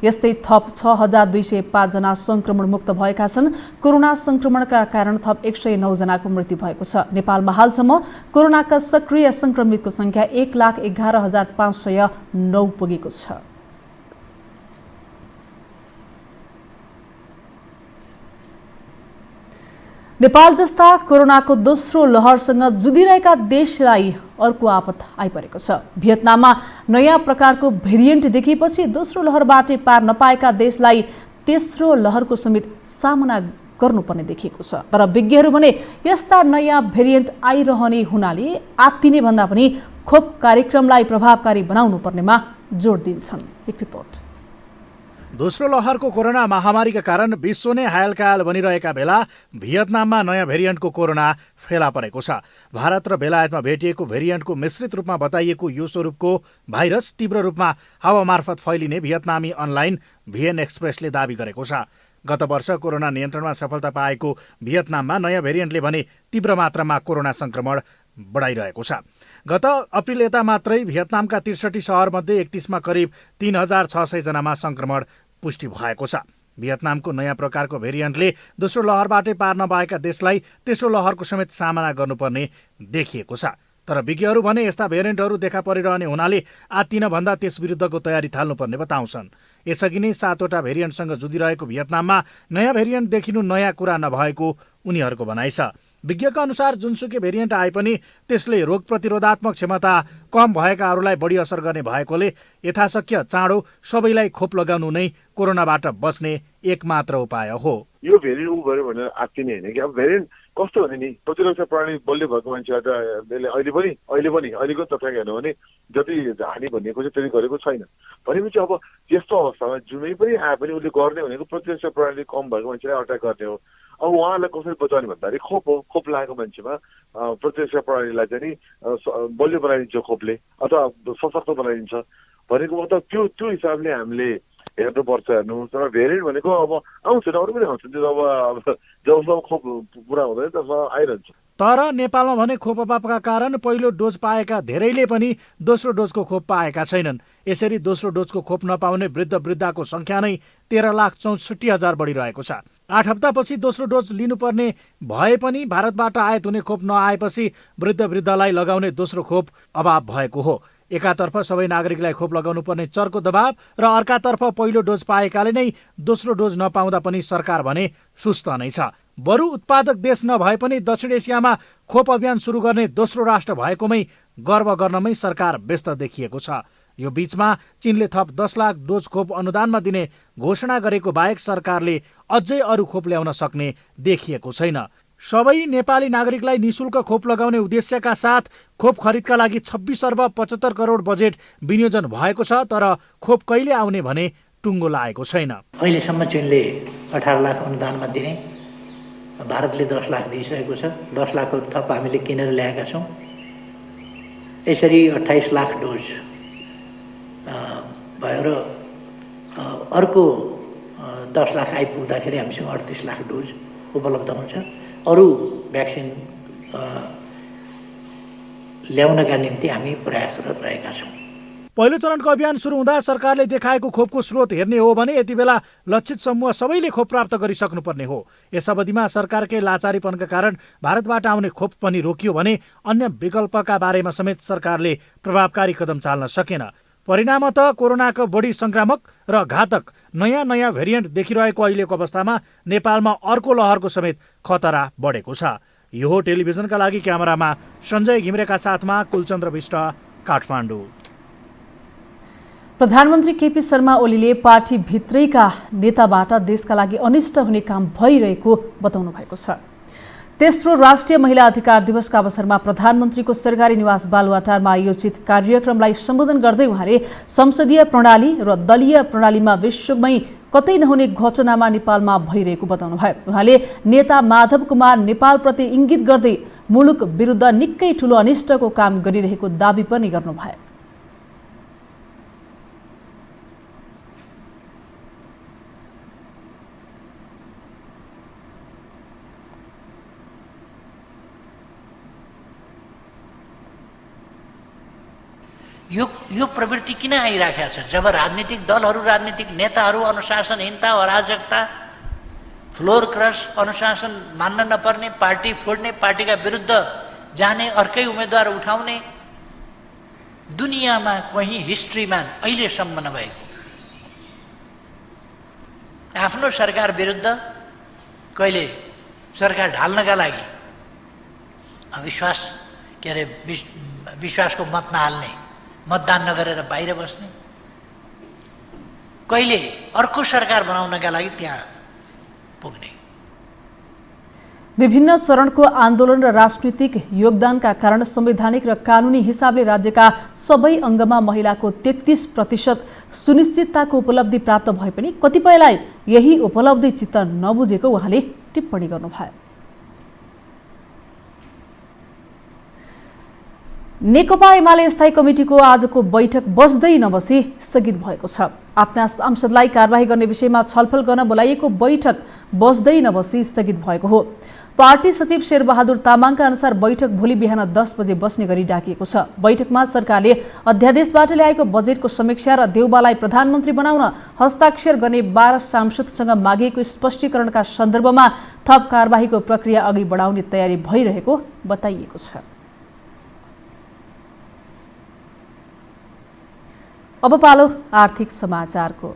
यस्तै थप 6,205 जना संक्रमण मुक्त भएका छन्। कोरोना संक्रमणका कारण थप 109 जनाको मृत्यु भएको छ। नेपालमा हालसम्म कोरोनाका सक्रिय संक्रमितको संख्या 1,11,509 पुगेको छ। नेपाल जस्ता कोरोनाको दोस्रो लहरसँग जुधिरहेका देशलाई अर्को आपत आइपरेको छ। भियतनाममा नयाँ प्रकारको भेरिएन्ट देखिएपछि दोस्रो लहरबाटै पार नपाएका देशलाई तेस्रो लहरको समेत सामना गर्नुपर्ने देखिएको छ। तर विज्ञहरू भने यस्ता नयाँ भेरिएन्ट आइरहने हुनाले आत्तिने भन्दा पनि खोप कार्यक्रमलाई प्रभावकारी बनाउनु पर्नेमा जोड दिन्छन्। एक रिपोर्ट। दोस्रो लहरको कोरोना महामारीका कारण विश्व नै हालकाल बनिरहेका बेला भियतनाममा नयाँ भेरिएन्टको कोरोना फेला परेको छ। भारत र बेलायतमा भेटिएको भेरिएन्टको मिश्रित रूपमा बताइएको यो स्वरूपको भाइरस तीव्र रूपमा हावा मार्फत फैलिने भियतनामी अनलाइन भिएन एक्सप्रेसले दावी गरेको छ। गत वर्ष कोरोना नियन्त्रणमा सफलता पाएको भियतनाममा नयाँ भेरिएन्टले भने तीव्र मात्रामा कोरोना संक्रमण बढाइरहेको छ। गत अप्रिल यता मात्रै भियतनामका 63 सहरमध्ये 31मा करिब 3600 जनामा संक्रमण पुष्टि भएको छ। भियतनामको नयाँ प्रकारको भेरिएन्टले दोस्रो लहरबाटै पार नपाएका देशलाई तेस्रो लहरको समेत सामना गर्नुपर्ने देखिएको छ। तर विज्ञहरू भने यस्ता भेरिएन्टहरू देखा परिरहने हुनाले आत्तिन भन्दा त्यस विरुद्धको तयारी थाल्नुपर्ने बताउँछन्। यसअघि नै 7वटा भेरिएन्टसँग जुधिरहेको भियतनाममा नयाँ भेरिएन्ट देखिनु नयाँ कुरा नभएको उनीहरूको भनाइ छ। विज्ञका अनुसार जुनसुकै भेरिएन्ट आए पनि त्यसले रोग प्रतिरोधात्मक क्षमता कम भएकाहरूलाई बढी असर गर्ने भएकोले यथाशक्य चाँडो सबैलाई खोप लगाउनु नै कोरोनाबाट बच्ने एकमात्र उपाय हो। यो भेरिएन्ट ऊ गर्यो भनेर आत्तिने होइन कि। अब भेरिएन्ट कस्तो भने नि प्रतिरक्षा प्रणाली बलियो भएको मान्छेबाट अहिलेको तथ्याङ्क हेर्नु भने जति हानि भनिएको छ त्यति गरेको छैन भनेपछि अब त्यस्तो अवस्थामा जुनै पनि आए पनि उसले गर्ने भनेको प्रतिरक्षा प्रणाली कम भएको मान्छेलाई अट्याक गर्ने हो। अब उहाँलाई कसरी बचाउने भन्दाखेरि खोप हो। खोप लागेको मान्छेमा प्रतिरक्षा प्रणालीलाई चाहिँ नि बलियो बनाइदिन्छ खोपले अथवा सशक्त बनाइदिन्छ भनेको मतलब त्यो हिसाबले हामीले हेर्नुपर्छ। हेर्नु तर भेरिएन्ट भनेको अब आउँछ अरू पनि आउँछ त्यो अब जबसम्म खोप पुरा हुँदैन तबसम्म आइरहन्छ। तर नेपालमा भने खोप अभावका कारण पहिलो डोज पाएका धेरैले पनि दोस्रो डोजको खोप पाएका छैनन्। यसरी दोस्रो डोजको खोप नपाउने वृद्धको संख्या नै 13,64,000 बढिरहेको छ। 8 हप्तापछि दोस्रो डोज लिनुपर्ने भए पनि भारतबाट आयात हुने खोप नआएपछि वृद्धलाई लगाउने दोस्रो खोप अभाव भएको हो। एकातर्फ सबै नागरिकलाई खोप लगाउनु पर्ने चर्को दबाव र अर्कातर्फ पहिलो डोज पाएकाले नै दोस्रो डोज नपाउँदा पनि सरकार भने सुस्त नै छ। बरु उत्पादक देश नभए पनि दक्षिण एसियामा खोप अभियान सुरु गर्ने दोस्रो राष्ट्र भएकोमै गर्व गर्नमै सरकार व्यस्त देखिएको छ। यो बीचमा चीनले थप 10 लाख डोज खोप अनुदानमा दिने घोषणा गरेको बाहेक सरकारले अझै अरू खोप ल्याउन सक्ने देखिएको छैन। सबै नेपाली नागरिकलाई निशुल्क खोप लगाउने उद्देश्यका साथ खोप खरिदका लागि 26 अर्ब 75 करोड बजेट विनियोजन भएको छ। तर खोप कहिले आउने भने टुङ्गो लागेको छैन। अहिलेसम्म चीनले 18 लाख अनुदानमा दिने, भारतले 10 लाख दिइसकेको छ। 10 लाख थप हामीले किनेर ल्याएका छौँ। यसरी 28 लाख डोज भयो र अर्को 10 लाख आइपुग्दाखेरि हामीसँग 38 लाख डोज उपलब्ध हुन्छ। अरू भ्याक्सिन ल्याउनका निम्ति हामी प्रयासरत रहेका छौँ। पहिलो चरणको अभियान सुरु हुँदा सरकारले देखाएको खोपको स्रोत हेर्ने हो भने यति बेला लक्षित समूह सबैले खोप प्राप्त गरिसक्नुपर्ने हो। यस अवधिमा सरकारकै लाचारीपनका कारण भारतबाट आउने खोप पनि रोकियो भने अन्य विकल्पका बारेमा समेत सरकारले प्रभावकारी कदम चाल्न सकेन। परिणामतः कोरोनाको बढी संक्रामक र घातक नयाँ भेरिएन्ट देखिरहेको अहिलेको अवस्थामा नेपालमा अर्को लहरको समेत खतरा बढेको छ। यो हो टेलिभिजनका लागि क्यामेरामा सञ्जय घिमिरेका साथमा कुलचन्द्र विष्ट, काठमाडौँ। प्रधानमन्त्री केपी शर्मा ओलीले पार्टी भित्रैका नेताबाट देशका लागि अनिष्ट हुने काम भइरहेको बताउनु भएको छ। तेस्रो राष्ट्रिय महिला अधिकार दिवसका अवसरमा प्रधानमन्त्रीको सरकारी निवास बालुवाटारमा आयोजित कार्यक्रमलाई सम्बोधन गर्दै उहाँले संसदीय प्रणाली र दलीय प्रणालीमा विश्वमै कतै नहुने घटनामा नेपालमा भइरहेको बताउनुभयो। उहाँले नेता माधव कुमार नेपालप्रति इङ्गित गर्दै मुलुक विरुद्ध निकै ठूलो अनिष्टको काम गरिरहेको दावी पनि गर्नुभयो। यो प्रवृत्ति किन आइराखेको छ? जब राजनीतिक दलहरू, राजनीतिक नेताहरू अनुशासनहीनता, अराजकता, फ्लोर क्रस, अनुशासन मान्न नपर्ने, पार्टी फोड्ने, पार्टीका विरुद्ध जाने, अर्कै उम्मेदवार उठाउने, दुनियाँमा कहीँ हिस्ट्रीमा अहिलेसम्म नभएको, आफ्नो सरकार विरुद्ध कहिले सरकार ढाल्नका लागि विश्वासको मत नहाल्ने, मतदान नगरेर बाहिर बस्ने, कहिले अर्को सरकार बनाउनका लागि त्यहाँ पुग्ने। विभिन्न चरणको आन्दोलन र राजनीतिक योगदानका कारण संवैधानिक र कानुनी हिसाबले राज्यका सबै अङ्गमा महिलाको 33% सुनिश्चितताको उपलब्धि प्राप्त भए पनि कतिपयलाई यही उपलब्धि चित्त नबुझेको उहाँले टिप्पणी गर्नुभयो। नेकपा एमाले स्थायी कमिटीको आजको बैठक बस्दै नबसी स्थगित भएको छ। आफ्ना सांसदलाई कारबाही गर्ने विषयमा छलफल गर्न बोलाइएको बैठक बस्दै नबसी स्थगित भएको हो। पार्टी सचिव शेरबहादुर तामाङका अनुसार बैठक भोलि बिहान 10 बजे बस्ने गरी डाकिएको छ। बैठकमा सरकारले अध्यादेशबाट ल्याएको बजेटको समीक्षा र देउबालाई प्रधानमन्त्री बनाउन हस्ताक्षर गर्ने 12 सांसदसँग मागिएको स्पष्टीकरणका सन्दर्भमा थप कारबाहीको प्रक्रिया अघि बढाउने तयारी भइरहेको बताइएको छ। अब पालो आर्थिक समाचारको।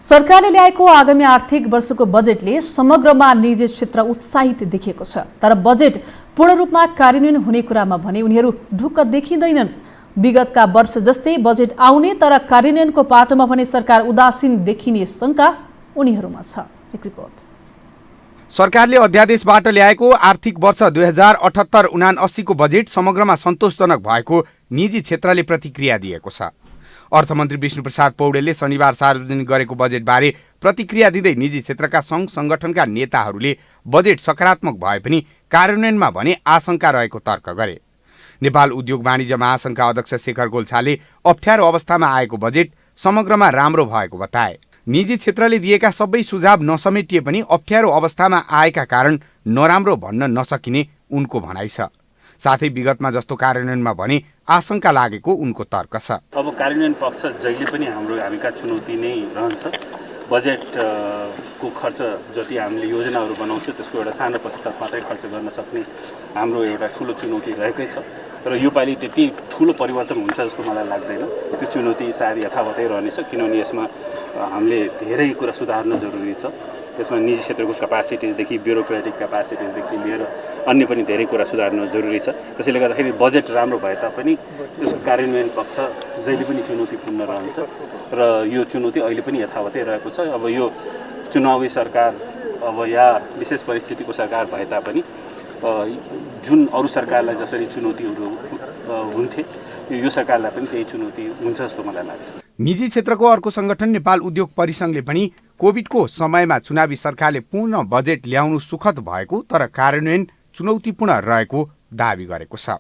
सरकारले ल्याएको आगामी आर्थिक वर्षको बजेटले समग्रमा निजी क्षेत्र उत्साहित देखिएको छ। तर बजेट पूर्ण रूपमा कार्यान्वयन हुने कुरामा भने उनीहरू ढुक्क देखिँदैनन्। विगतका वर्ष जस्तै बजेट आउने तर कार्यान्वयनको पाटोमा भने सरकार उदासीन देखिने शंका उनीहरूमा छ। एक रिपोर्ट। सरकारले अध्यादेशबाट ल्याएको आर्थिक वर्ष 2078-79 को बजेट समग्रमा सन्तोषजनक भएको निजी क्षेत्रले प्रतिक्रिया दिएको छ। अर्थमन्त्री विष्णुप्रसाद पौडेलले शनिबार सार्वजनिक गरेको बजेटबारे प्रतिक्रिया दिँदै निजी क्षेत्रका सङ्घ संगठनका नेताहरूले बजेट सकारात्मक भए पनि कार्यान्वयनमा भने आशंका रहेको तर्क गरे। नेपाल उद्योग वाणिज्य महासङ्घका अध्यक्ष शेखर गोल्छाले अप्ठ्यारो अवस्थामा आएको बजेट समग्रमा राम्रो भएको बताए। निजी क्षेत्रले दिएका सबै सुझाव नसमेटिए पनि अप्ठ्यारो अवस्थामा आएका कारण नराम्रो भन्न नसकिने उनको भनाइ छ। साथै विगतमा जस्तो कार्यान्वयनमा भने आशंका लागेको उनको तर्क छ। अब कार्यान्वयन पक्ष जहिले पनि हामीका चुनौती नै रहन्छ। बजेटको खर्च जति हामीले योजनाहरू बनाउँछौँ त्यसको एउटा सानो प्रतिशत मात्रै खर्च गर्न सक्ने हाम्रो एउटा ठुलो चुनौती रहेकै छ। तर योपालि त्यति ठुलो परिवर्तन हुन्छ जस्तो मलाई लाग्दैन। त्यो चुनौती सायद यथावतै रहनेछ, किनभने यसमा हामीले धेरै कुरा सुधार्न जरुरी छ। त्यसमा निजी क्षेत्रको क्यापासिटिजदेखि ब्युरोक्रेटिक क्यापासिटिजदेखि लिएर अन्य पनि धेरै कुरा सुधार्न जरुरी छ। त्यसैले गर्दाखेरि बजेट राम्रो भए तापनि त्यसको कार्यान्वयन पक्ष जहिले पनि चुनौतीपूर्ण रहन्छ र यो चुनौती अहिले पनि यथावतै रहेको छ। अब यो चुनावी सरकार अब या विशेष परिस्थितिको सरकार भए तापनि जुन अरू सरकारलाई जसरी चुनौतीहरू हुन्थे यो सरकारलाई पनि त्यही चुनौती हुन्छ जस्तो मलाई लाग्छ। निजी क्षेत्रको अर्को संगठन नेपाल उद्योग परिसंघले पनि कोभिडको समयमा चुनावी सरकारले पूर्ण बजेट ल्याउनु सुखद भएको तर कार्यान्वयन चुनौतीपूर्ण रहेको दावी गरेको छ।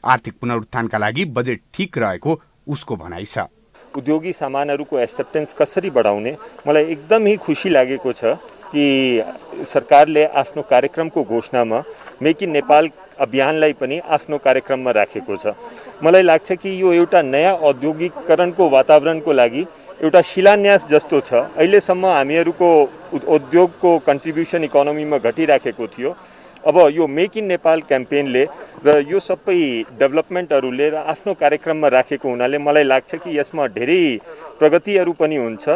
आर्थिक पुनरुत्थानका लागि बजेट ठिक रहेको उसको भनाइ छ। उद्योगी सामानहरूको एक्सेप्टेन्स कसरी बढाउने मलाई एकदमै खुसी लागेको छ कि सरकारले आफ्नो कार्यक्रमको घोषणामा मेक इन नेपाल अभियानलाई पनि आफ्नो कार्यक्रममा राखेको छ। मलाई लाग्छ कि यो एउटा नयाँ औद्योगिकरणको वातावरणको लागि एउटा शिलान्यास जस्तो छ। अहिलेसम्म हामीहरूको उद्योगको कन्ट्रिब्युसन इकोनोमीमा घटिराखेको थियो। अब यो मेक इन नेपाल क्याम्पेनले र यो सबै डेभलपमेन्टहरूले आफ्नो कार्यक्रममा राखेको हुनाले मलाई लाग्छ कि यसमा धेरै प्रगतिहरू पनि हुन्छ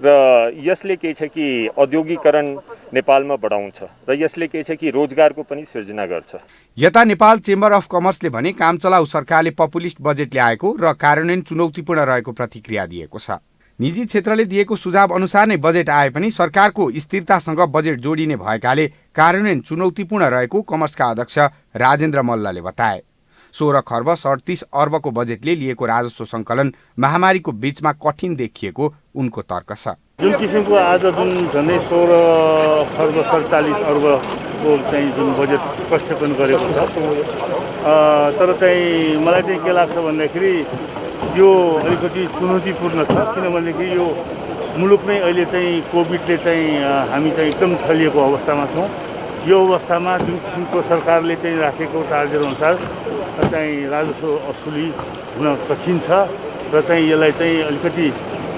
र यसले के छ कि औद्योगिकरण नेपालमा बढाउँछ र यसले के छ कि रोजगारको पनि सृजना गर्छ। यता नेपाल चेम्बर अफ कमर्सले भने कामचलाउ सरकारले पपुलिस्ट बजेट ल्याएको र कार्यान्वयन चुनौतीपूर्ण रहेको प्रतिक्रिया दिएको छ। निजी क्षेत्रले दिएको सुझाव अनुसार नै बजेट आए पनि सरकारको स्थिरतासँग बजेट जोडिने भएकाले कार्यान्वयन चुनौतीपूर्ण रहेको कमर्सका अध्यक्ष राजेन्द्र मल्लले बताए। 16 खर्ब 37 अर्बको बजेटले लिएको राजस्व सङ्कलन महामारीको बीचमा कठिन देखिएको उनको तर्क छ। जुन किसिमको आज जुन झन्डै 16 खर्ब 47 अर्बको चाहिँ जुन बजेट प्रक्षेपण गरेको छ तर चाहिँ मलाई चाहिँ के लाग्छ भन्दाखेरि यो अलिकति चुनौतीपूर्ण छ। किनभनेदेखि यो मुलुक नै अहिले चाहिँ कोभिडले चाहिँ हामी चाहिँ एकदम फैलिएको अवस्थामा छौँ। यो अवस्थामा जुन किसिमको सरकारले चाहिँ राखेको टार्गेट अनुसार चाहिँ राजस्व असुली हुन कठिन छ र चाहिँ यसलाई चाहिँ अलिकति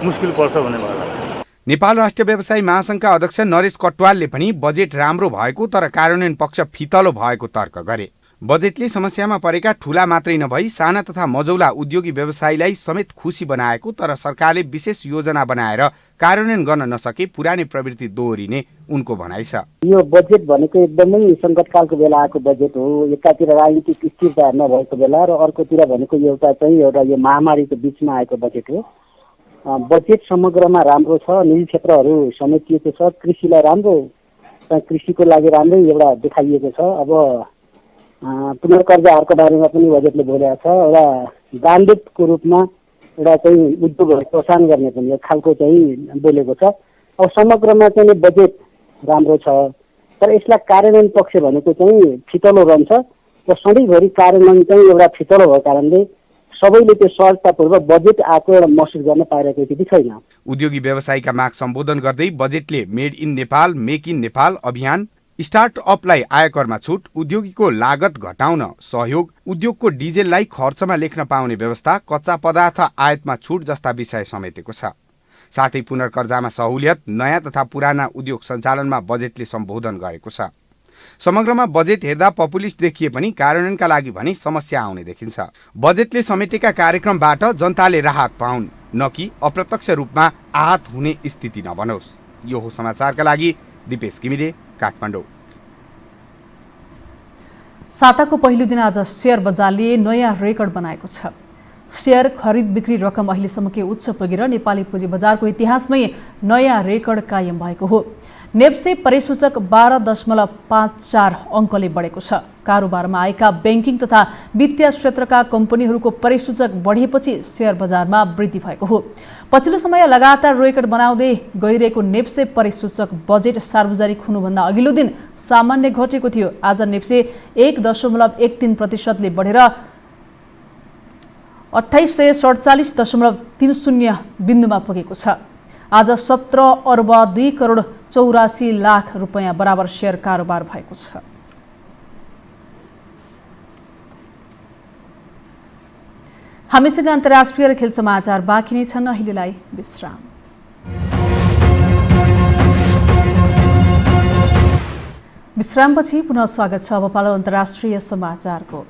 मुस्किल पर्छ भन्ने मलाई लाग्छ। नेपाल राष्ट्रिय व्यवसायी महासङ्घका अध्यक्ष नरेश कटवालले पनि बजेट राम्रो भएको तर कार्यान्वयन पक्ष फितलो भएको तर्क गरे। बजेटले समस्यामा परेका ठूला मात्रै नभई साना तथा मझौला उद्योगी व्यवसायीलाई समेत खुसी बनाएको, तर सरकारले विशेष योजना बनाएर कार्यान्वयन गर्न नसके पुरानै प्रवृत्ति दोहोरिने उनको भनाइ छ। यो बजेट भनेको एकदमै सङ्कटकालको बेला आएको बजेट हो। एकातिर राजनीतिक स्थिरता नभएको बेला र अर्कोतिर भनेको एउटा यो महामारीको बिचमा आएको बजेट हो। बजेट समग्रमा राम्रो छ, निजी क्षेत्रहरू समेटिएको छ, कृषिलाई राम्रो, कृषिको लागि राम्रै एउटा देखाइएको छ। अब पुनर्कर्जाहरूको बारेमा पनि बजेटले बोलेको छ। एउटा ब्रान्डेडको रूपमा एउटा चाहिँ उद्योगहरू प्रोत्साहन गर्ने पनि एक खालको चाहिँ बोलेको छ। अब समग्रमा चाहिँ बजेट राम्रो छ, तर यसलाई कार्यान्वयन पक्ष भनेको चाहिँ फितलो रहन्छ र सधैँभरि कार्यान्वयन चाहिँ एउटा फितलो भएको कारणले सबैले त्यो सहजतापूर्वक बजेट आएको एउटा महसुस गर्न पाइरहेको स्थिति छैन। उद्योगी व्यवसायीका माग सम्बोधन गर्दै बजेटले made in Nepal, make in Nepal अभियान, स्टार्टअपलाई आयकरमा छुट, उद्योगीको लागत घटाउन सहयोग, उद्योगको डिजेललाई खर्चमा लेख्न पाउने व्यवस्था, कच्चा पदार्थ आयातमा छुट जस्ता विषय समेटेको छ। साथै पुनर्कर्जामा सहुलियत, नयाँ तथा पुराना उद्योग सञ्चालनमा बजेटले सम्बोधन गरेको छ। समग्रमा बजेट हेर्दा पपुलिस्ट देखिए पनि कार्यान्वयनका लागि भने समस्या आउने देखिन्छ। बजेटले समेटेका कार्यक्रमबाट जनताले राहत पाउन्, न कि अप्रत्यक्ष रूपमा आहत हुने स्थिति नबनोस्। यो हो समाचारका लागि दिपेश घिमिरे, काठमाडौँ। साताको पहिलो दिन आज शेयर बजारले नयाँ रेकर्ड बनाएको छ। शेयर खरिद बिक्री रकम अहिलेसम्मकै उच्च पुगेर नेपाली पुँजी बजारको इतिहासमै नयाँ रेकर्ड कायम भएको हो। नेप्से परिसूचक 12.54 अङ्कले बढेको छ। कारोबारमा आएका ब्याङ्किङ तथा वित्तीय क्षेत्रका कम्पनीहरूको परिसूचक बढेपछि शेयर बजारमा वृद्धि भएको हो। पछिल्लो समय लगातार रेकर्ड बनाउँदै गइरहेको नेप्से परिसूचक बजेट सार्वजनिक हुनुभन्दा अघिल्लो दिन सामान्य घटेको थियो। आज नेप्से 1.13% बढेर 2847.30 बिन्दुमा पुगेको छ। आज 17 अर्ब 2 करोड 84 लाख रुपैयाँ बराबर शेयर कारोबार भएको छ। हामीसँग अन्तर्राष्ट्रिय र खेल समाचार बाँकी नै छन्। अहिलेलाई विश्राम। विश्रामपछि पुनः स्वागत छ। अब पालो अन्तर्राष्ट्रिय समाचारको।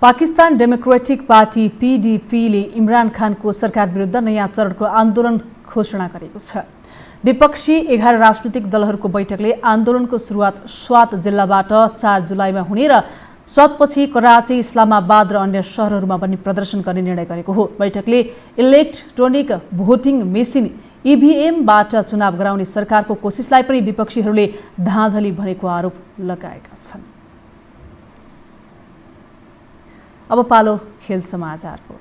पाकिस्तान डेमोक्रेटिक पार्टी पीडीपीले इमरान खानको सरकार विरुद्ध नयाँ चरणको आन्दोलन घोषणा गरेको छ। विपक्षी 11 राजनीतिक दलहरूको बैठकले आन्दोलनको सुरुवात स्वात जिल्लाबाट 4 जुलाईमा हुने र स्वातपछि कराची, इस्लामाबाद र अन्य शहरहरूमा पनि प्रदर्शन गर्ने निर्णय गरेको हो। बैठकले इलेक्ट्रोनिक भोटिङ मेसिन ईभीएमबाट चुनाव गराउने सरकारको कोसिसलाई पनि विपक्षीहरूले धाँधली भनेको आरोप लगाएका छन्। अब पालो खेल समाचारको।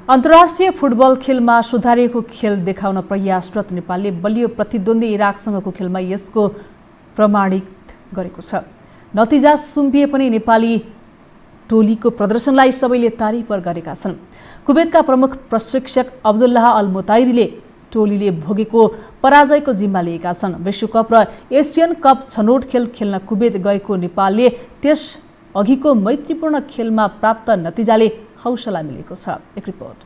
अन्तर्राष्ट्रिय फुटबल खेलमा सुधारिएको खेल देखाउन प्रयासरत नेपालले बलियो प्रतिद्वन्दी इराकसँगको खेलमा यसको प्रमाणित गरेको छ। नतिजा सुम्पिए पनि नेपाली टोलीको प्रदर्शनलाई सबैले तारिफ गरेका छन्। कुवेतका प्रमुख प्रशिक्षक अब्दुल्लाह अल मुताइरीले टोलीले भोगेको पराजयको जिम्मा लिएका छन्। विश्वकप र एसियन कप छनौट खेल खेल्न कुवेत गएको नेपालले त्यस अघिको मैत्रीपूर्ण खेलमा प्राप्त नतिजाले हौसला मिलेको छ। एक रिपोर्ट।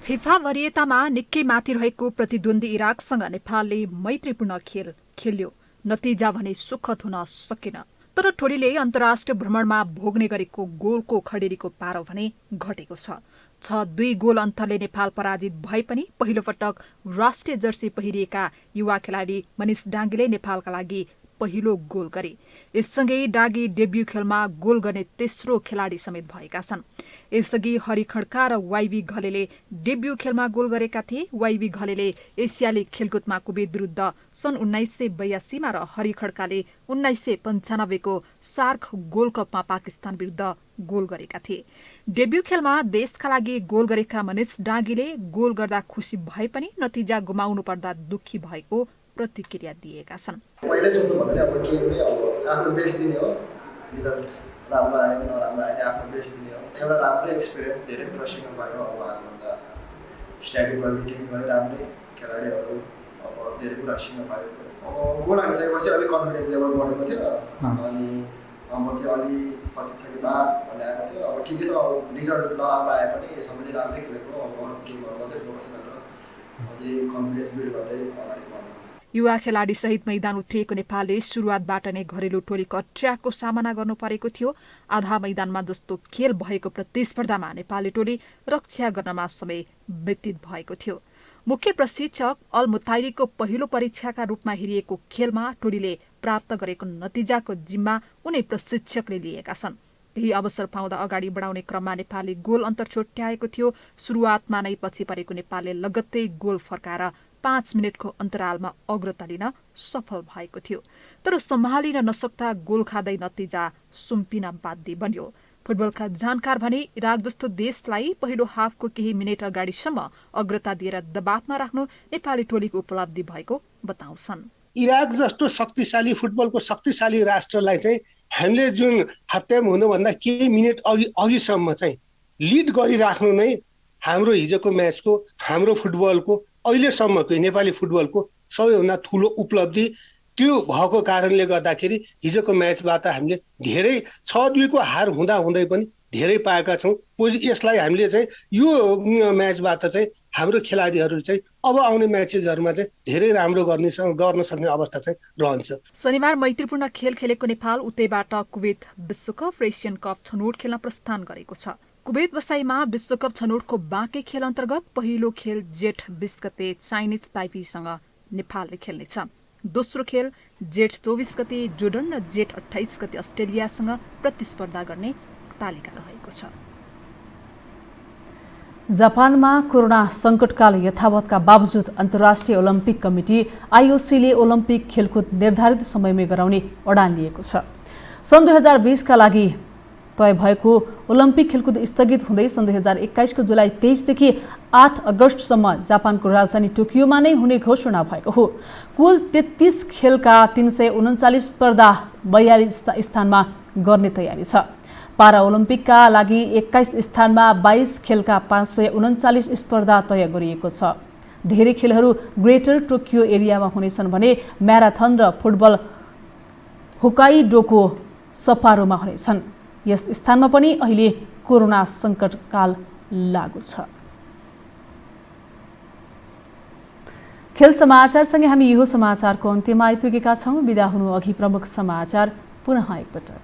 फिफा वरियतामा निकै माथि रहेको प्रतिद्वन्दी इराकसँग नेपालले मैत्रीपूर्ण खेल खेल्यो। नतिजा भने सुखद हुन सकेन। तर टोलीले अन्तर्राष्ट्रिय भ्रमणमा भोग्ने गरेको गोलको खडेरीको पारो भने घटेको छ। 6-2 गोल अन्तरले नेपाल पराजित भए पनि पहिलो पटक राष्ट्रिय जर्सी पहिरिएका युवा खेलाडी मनिष डाङ्गीले नेपालका लागि पहिलो गोल गरे। यससँगै डागी डेब्यू खेलमा गोल गर्ने तेस्रो खेलाडी समेत भएका छन्। यसअघि हरि खड्का र वाइबी घलेले डेब्यू खेलमा गोल गरेका थिए। वाइबी घलेले एसियाली खेलकुदमा कुवेत विरुद्ध सन् 1982 मा र हरि खड्काले 1995 को सार्क गोल्ड कपमा पाकिस्तान विरुद्ध गोल गरेका थिए। डेब्यू खेलमा देशका लागि गोल गरेका मनिष डाँगीले गोल गर्दा खुसी भए पनि नतिजा गुमाउनु पर्दा दुखी भएको प्रतिक्रिया दिएका छन्। पहिल्यै सोध्नु भन्दा अब के पनि अब आफ्नो बेस्ट दिने हो। रिजल्ट राम्रो आयो नराम्रो आयो आफ्नो बेस्ट दिने हो। एउटा राम्रो एक्सपिरियन्स, धेरै कुरा सिक्नु पायो। अब हामीभन्दा स्ट्याटिक क्वालिटी पनि राम्रै खेलाडीहरू अब धेरै कुरा सिक्नु पायो। गोल हानिसकेपछि अलिक कन्फिडेन्स लेभल बढेको थियो अनि म चाहिँ अलि सकिन्छ कि बा भन्ने आएको थियो। अब ठिकै छ, अब रिजल्ट नराम्रो आए पनि सबैले राम्रै खेलेको, अब अरू गेमहरू मात्रै फोकस गरेर अझै कन्फिडेन्स बिल्ड गर्दै अगाडि बढ्नु। युवा खेलाडी सहित मैदान उत्रिएको नेपालले सुरुवातबाट नै घरेलु टोलीको अट्र्याकको सामना गर्नु परेको थियो। आधा मैदानमा जस्तो खेल भएको प्रतिस्पर्धामा नेपाली टोली रक्षा गर्नमा समय व्यतीत भएको थियो। मुख्य प्रशिक्षक अल मुताइरीको पहिलो परीक्षाका रूपमा हेरिएको खेलमा टोलीले प्राप्त गरेको नतिजाको जिम्मा उनै प्रशिक्षकले लिएका छन्। केही अवसर पाउँदा अगाडि बढाउने क्रममा नेपालले गोल अन्तर छुट्याएको थियो। सुरुवातमा नै पछि परेको नेपालले लगत्तै गोल फर्काएर 5 मिनटको अन्तरालमा अग्रता लिन सफल भएको थियो। तर सम्हालिन नसक्दा गोल खाँदै नतिजा सुम्पिन बाध्य बन्यो। फुटबलका जानकार भने इराक जस्तो देशलाई पहिलो हाफको केही मिनट अगाडिसम्म अग्रता दिएर दबावमा राख्नु नेपाली टोलीको उपलब्धि भएको बताउँछन्। इराक जस्तो शक्तिशाली फुटबलको शक्तिशाली राष्ट्रलाई चाहिँ हामीले जुन हाफ टाइम हुनुभन्दा केही मिनट अघिसम्म चाहिँ लिड गरिराख्नु नै हाम्रो हिजोको म्याचको, हाम्रो फुटबलको, अहिलेसम्मको नेपाली फुटबलको सबैभन्दा ठुलो उपलब्धि त्यो भएको कारणले गर्दाखेरि हिजोको म्याचबाट हामीले धेरै 6-2 को हार हुँदा हुँदै पनि धेरै पाएका छौँ। यसलाई हामीले चाहिँ यो म्याचबाट चाहिँ हाम्रो खेलाडीहरूले चाहिँ अब आउने म्याचेसहरूमा चाहिँ धेरै राम्रो गर्न सक्ने अवस्था चाहिँ रहन्छ। शनिबार मैत्रीपूर्ण खेल खेलेको नेपाल उतैबाट कुवेत विश्वकप एसियन कप छनौट खेल्न प्रस्थान गरेको छ। कुवेत बसाईमा विश्वकप छनौटको बाँकी खेल अन्तर्गत पहिलो खेल जेठ 20 गते चाइनिज ताइपीसँग नेपालले खेल्नेछ। दोस्रो खेल जेठ 24 गते जोर्डन र जेठ 28 गते अस्ट्रेलियासँग प्रतिस्पर्धा गर्ने तालिका रहेको छ। जापानमा कोरोना सङ्कटकाल यथावतका बावजुद अन्तर्राष्ट्रिय ओलम्पिक कमिटी आइओसीले ओलम्पिक खेलकुद निर्धारित समयमै गराउने अडान लिएको छ। सन् 2020 का लागि तय भएको ओलम्पिक खेलकुद स्थगित हुँदै सन् 2021 को जुलाई 23 देखि 8 अगस्तसम्म जापानको राजधानी टोकियोमा नै हुने घोषणा भएको हो। कुल 33 खेलका 339 स्पर्धा 42 स्थानमा गर्ने तयारी छ। पारा ओलम्पिकका लागि 21 स्थानमा 22 खेलका 539 स्पर्धा तय गरिएको छ। धेरै खेलहरू ग्रेटर टोकियो एरियामा हुनेछन् भने म्याराथन र फुटबल होकाइडोको सपारोमा हुनेछन्। यस स्थानमा पनि अहिले कोरोना सङ्कटकाल लागू छ। खेल समाचारसँगै हामी यो समाचारको अन्त्यमा आइपुगेका छौँ। बिदा हुनु अघि प्रमुख समाचार पुनः एकपटक।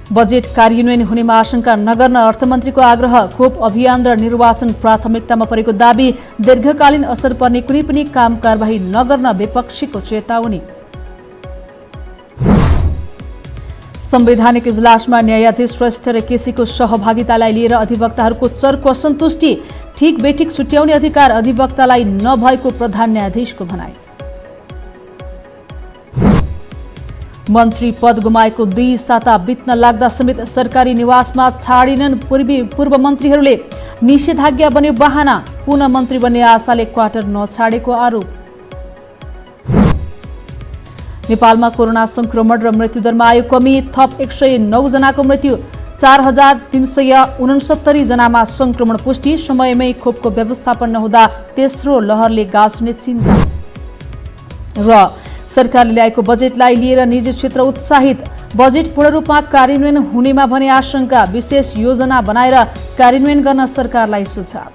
बजेट कार्यान्वयन हुनेमा आशंका नगर्न अर्थमन्त्रीको आग्रह। खोप अभियान र निर्वाचन प्राथमिकतामा परेको दाबी। दीर्घकालीन असर पर्ने कुनै पनि काम कारबाही नगर्न विपक्षीको चेतावनी। संवैधानिक इजलासमा न्यायाधीश श्रेष्ठ र केसीको सहभागितालाई लिएर अधिवक्ताहरूको चर्को असन्तुष्टि। ठिक बेठिक छुट्याउने अधिकार अधिवक्तालाई नभएको प्रधान न्यायाधीशको भनाइ। मन्त्री पद गुमाएको 2 साता बित्न लाग्दा समेत सरकारी निवासमा छाडिनन् पूर्व मन्त्रीहरूले। निषेधाज्ञा बन्यो बहाना। पुनः मन्त्री बन्ने आशाले क्वार्टर नछाडेको आरोप। नेपालमा कोरोना संक्रमण र मृत्युदरमा आयो कमी। थप 109 जनाको मृत्यु। 4369 जनामा संक्रमण पुष्टि। समयमै खोपको व्यवस्थापन नहुँदा तेस्रो लहरले गाँच्ने चिन्ता। र सरकारले ल्याएको बजेटलाई लिएर निजी क्षेत्र उत्साहित। बजेट पूर्ण रूपमा कार्यान्वयन हुनेमा भने आशंका। विशेष योजना बनाएर कार्यान्वयन गर्न सरकारलाई सुझाव।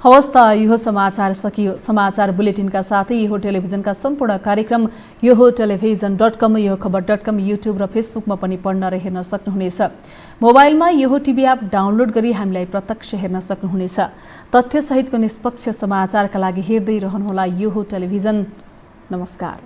हवस् त यो समाचार सकियो। समाचार बुलेटिनका साथै यो टेलिभिजनका सम्पूर्ण कार्यक्रम यो टेलिभिजन.com, यो खबर.com, युट्युब र फेसबुकमा पनि पढ्न र हेर्न सक्नुहुनेछ। मोबाइलमा यो टिभी एप डाउनलोड गरी हामीलाई प्रत्यक्ष हेर्न सक्नुहुनेछ। तथ्यसहितको निष्पक्ष समाचारका लागि हेर्दै रहनुहोला यो टेलिभिजन। नमस्कार।